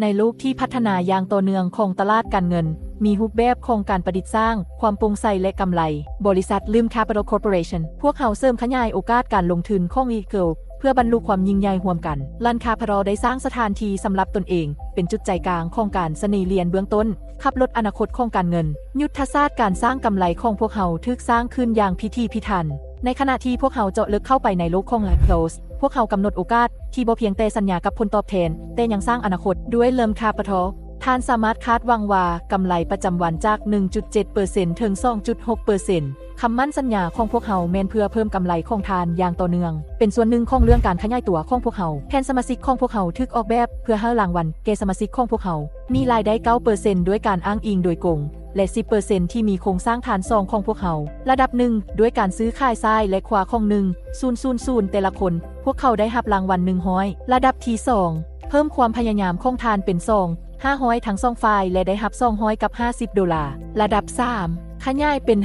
ในโลกที่พัฒนาอย่างต่อเนื่องของตลาดการเงินมีรูปแบบของการประดิษฐ์สร้างความโปร่งใสและกำไรบริษัทลืม Capital Corporation พวกเขาเสริมขยายโอกาสการลงทุนของ Eagle เพื่อบรรลุความยิ่งใหญ่ร่วมกันลัน Capital ได้สร้างสถานที่สำหรับตนเองเป็นจุดใจกลางของการเสนอเรียนเบื้องต้นขับรถอนาคตของการเงินยุทธศาสตร์การสร้างกำไรของพวกเขาถูกสร้างขึ้นอย่างพิถีพิถันในขณะที่พวกเขาเจาะลึกเข้าไปในโลกของ Life Close พวกเขากำหนดโอกาสที่บ่เพียงแต่สัญญากับผลตอบแทนแต่ยังสร้างอนาคตด้วยเริ่ม Capital ท่านสามารถคาดหวังว่ากำไรประจำวันจาก 1.7% ถึง 2.6% คำมั่นสัญญาของพวกเขาแม่นเพื่อเพิ่มกำไรของทานอย่างต่อเนื่องเป็นส่วนหนึ่งของเรื่องการขยายตัวของพวกเขาแผนสมาชิกของพวกเขาถูกออกแบบเพื่อให้รางวัลแก่สมาชิกของพวกเขามีรายได้ 9% ด้วยการอ้างอิงโดยกงและ 10% ที่มีโครงสร้างฐาน2ของพวกเขาระดับ1ด้วยการซื้อขายซ้ายและขวาของ1,000แต่ละคนพวกเขาได้รับรางวัล100ระดับที่2เพิ่มความพยายามของทานเป็น500ทั้ง2ฝ่ายและได้รับ200กับ$50ระดับ3ขยายเป็น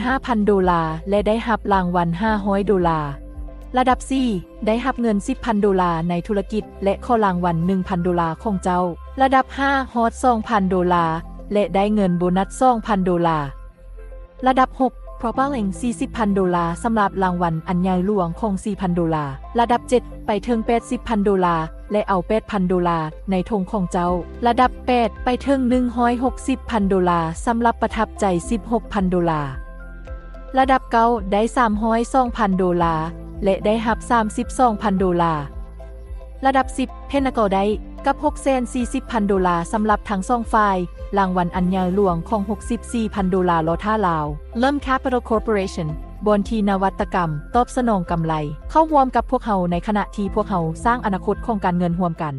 $5,000และได้รับรางวัล$500ระดับ4ได้รับเงิน$10,000ในธุรกิจและข้อรางวัล$1,000ของเจ้าระดับ5ฮอด$2,000และได้เงินโบนัส$2,000ระดับ6 Propelling $40,000สำหรับรางวัลอันใหญ่หลวงของ$4,000ระดับ7ไปถึง$80,000และเอา$8,000ในธงของเจ้าระดับ8ไปถึง$160,000สำหรับประทับใจ$16,000ระดับ9ได้$302,000และได้รับ$32,000ระดับ10เพนนาโกได้กับ$640,000สำหรับทั้ง2ฝ่ายรางวัลอันใหญ่หลวงของ$64,000ลอท่าลาวเริ่ม Capital Corporation บนที่นวัตกรรมตอบสนองกำไรเข้าร่วมกับพวกเขาในขณะที่พวกเขาสร้างอนาคตของการเงินร่วมกัน